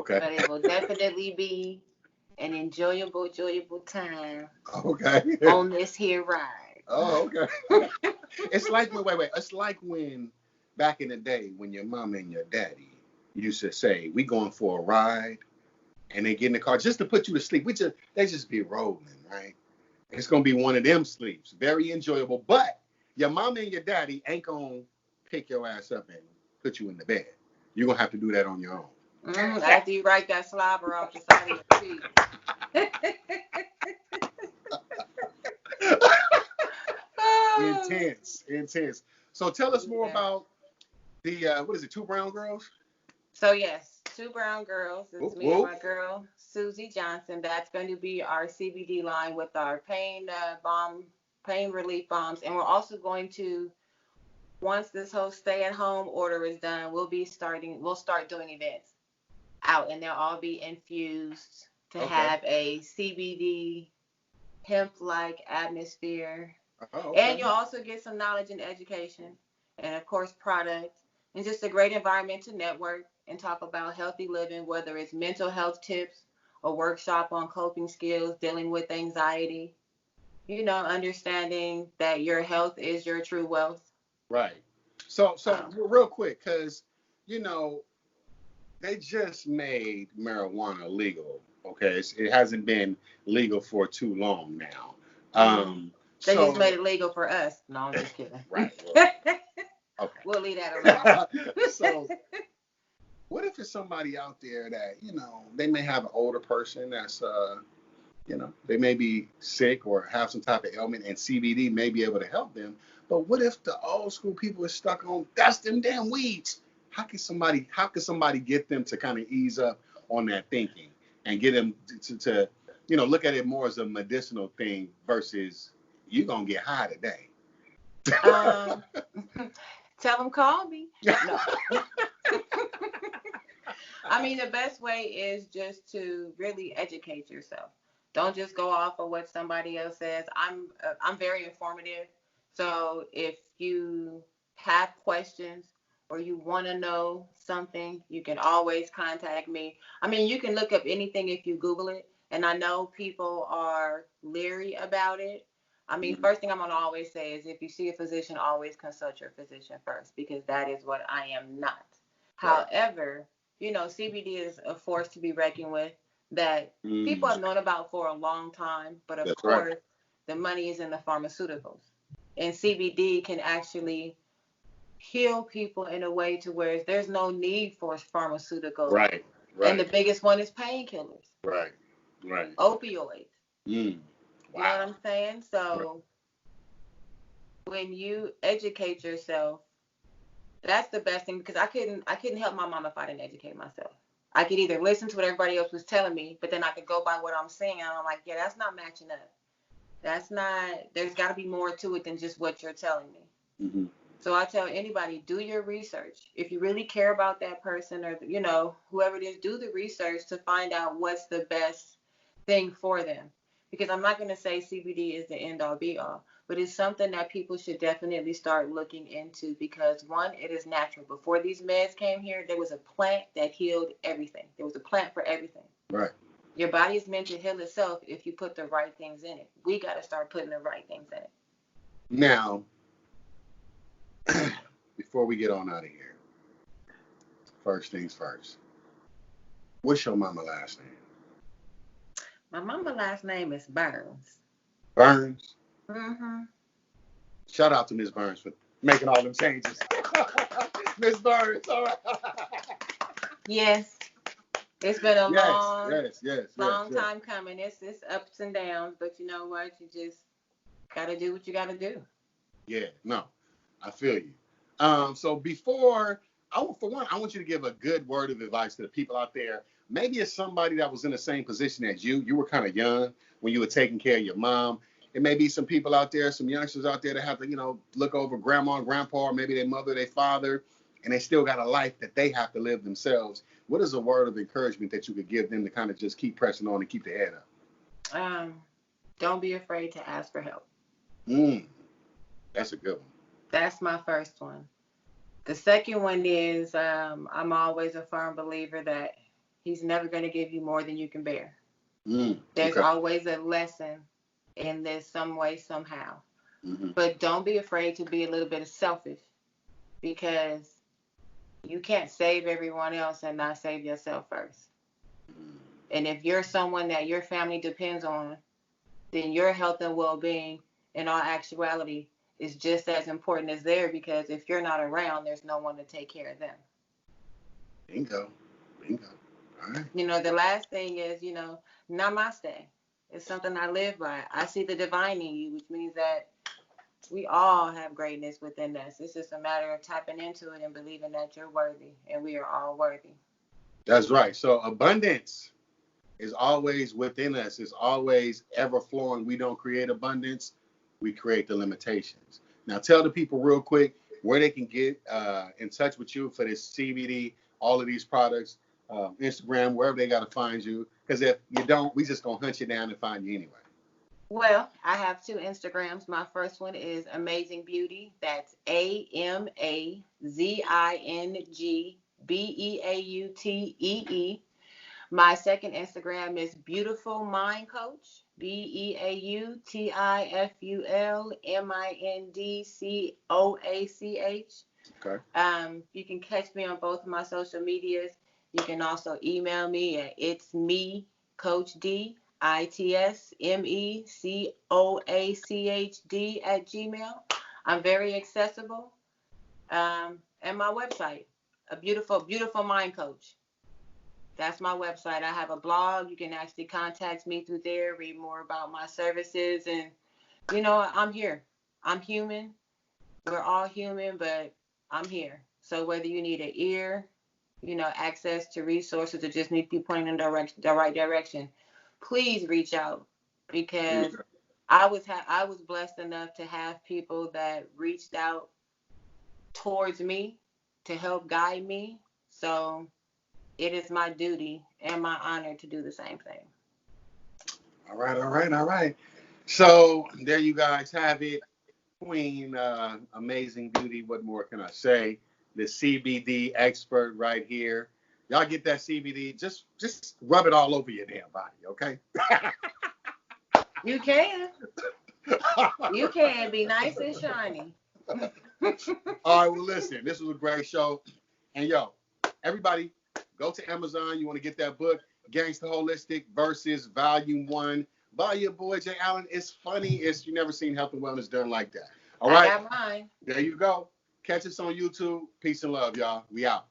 Okay. but it will definitely be an enjoyable time Okay. on this here ride. Oh, okay. It's like wait. It's like when back in the day when your mom and your daddy used to say, "We going for a ride," and they get in the car just to put you to sleep. They just be rolling, right? It's gonna be one of them sleeps, very enjoyable. But your mom and your daddy ain't gonna pick your ass up and put you in the bed. You're gonna have to do that on your own. After you wipe that slobber off the side of your teeth. Intense. So tell us more Yeah. about the what is it? Two Brown Girls. So yes, Two Brown Gurlzz. It's Whoop, me and whoop. my girl Susie Johnson. That's going to be our CBD line with our pain relief bombs, and we're also going to, once this whole stay-at-home order is done, we'll start doing events out, and they'll all be infused to Okay. have a CBD hemp-like atmosphere. Oh, And okay. you'll also get some knowledge and education, and of course, product, and just a great environment to network and talk about healthy living, whether it's mental health tips, a workshop on coping skills, dealing with anxiety, understanding that your health is your true wealth. Right. So Um, real quick, because you know they just made marijuana legal. Okay, it hasn't been legal for too long now. mhm. They just made So it legal for us. No, I'm just kidding. right. Well, okay. We'll leave that alone. So what if it's somebody out there that they may have an older person that's they may be sick or have some type of ailment, and CBD may be able to help them. But what if the old school people are stuck on that's them damn weeds? How can somebody get them to kind of ease up on that thinking and get them to look at it more as a medicinal thing versus you gonna get high today? Um, Tell them call me. No, I mean the best way is just to really educate yourself. Don't just go off of what somebody else says. I'm very informative. So if you have questions or you want to know something, you can always contact me. I mean, you can look up anything if you Google it. And I know people are leery about it. I mean, Mhm. first thing I'm going to always say is if you see a physician, always consult your physician first, because that is what I am not. Right. However, CBD is a force to be reckoned with that people Mm, have known about for a long time, but of that's right. course, the money is in the pharmaceuticals. And CBD can actually heal people in a way to where there's no need for pharmaceuticals. Right. And the Right. biggest one is painkillers, Right. Right. opioids. Mm, You know what wow. I'm saying? Right. So when you educate yourself, that's the best thing, because I couldn't help my mom if I didn't educate myself. I could either listen to what everybody else was telling me, but then I could go by what I'm seeing, and I'm like, yeah, that's not matching up. That's not. There's got to be more to it than just what you're telling me. Hmm. So I tell anybody, do your research. If you really care about that person, or whoever it is, do the research to find out what's the best thing for them. Because I'm not going to say CBD is the end all be all, but it's something that people should definitely start looking into, because one, it is natural. Before these meds came here, there was a plant that healed everything. There was a plant for everything. Right. Your body is meant to heal itself if you put the right things in it. We got to start putting the right things in it. Now, before we get on out of here, first things first. What's your mama last name? My mama last name is Burns. Burns. Mm-hmm. Shout out to Miss Burns for making all them changes. Miss Burns, all right. Yes, it's been a Yes, long, yes, yes, yes, long yes. time coming. It's ups and downs, but you know what? You just gotta do what you gotta do. Yeah, no, I feel you. So before, for one, I want you to give a good word of advice to the people out there. Maybe it's somebody that was in the same position as you. You were kind of young when you were taking care of your mom. It may be some people out there, some youngsters out there that have to, look over grandma and grandpa, or maybe their mother, their father, and they still got a life that they have to live themselves. What is a word of encouragement that you could give them to kind of just keep pressing on and keep their head up? Um, don't be afraid to ask for help. Mm, that's a good one. That's my first one. The second one is I'm always a firm believer that he's never going to give you more than you can bear. There's Okay. always a lesson in this some way, somehow. But don't be afraid to be a little bit selfish, because you can't save everyone else and not save yourself first. And if you're someone that your family depends on, then your health and well-being, in all actuality, is just as important as theirs, because if you're not around, there's no one to take care of them. Bingo. All right. The last thing is, namaste. It's something I live by. I see the divine in you, which means that we all have greatness within us. It's just a matter of tapping into it and believing that you're worthy, and we are all worthy. That's right. So abundance is always within us. It's always ever flowing. We don't create abundance. We create the limitations. Now tell the people real quick where they can get in touch with you for this CBD, all of these products, Instagram, wherever they got to find you. Because if you don't, we just going to hunt you down and find you anyway. Well, I have 2 Instagrams. My first one is Amazing Beauty. That's AmazingBeautee. My second Instagram is Beautiful Mind Coach. BeautifulMindCoach. Okay. You can catch me on both of my social medias. You can also email me at itsmecoachd@gmail. I'm very accessible. And my website, a beautiful mind coach. That's my website. I have a blog. You can actually contact me through there, read more about my services. And, I'm here. I'm human. We're all human, but I'm here. So whether you need an ear, access to resources, or just need to be pointed in the right direction, please reach out, because I was blessed enough to have people that reached out towards me to help guide me. So it is my duty and my honor to do the same thing. All right. So there you guys have it. Queen, Amazing Beauty. What more can I say? The CBD expert right here. Y'all get that CBD. Just rub it all over your damn body, okay? You can. You can be nice and shiny. All right, well, listen, this was a great show. And yo, everybody, go to Amazon. You want to get that book, Gangsta Holistic versus Volume 1 by your boy Jay Allen. It's funny. You never seen health and wellness done like that. All right. I got mine. There you go. Catch us on YouTube. Peace and love, y'all. We out.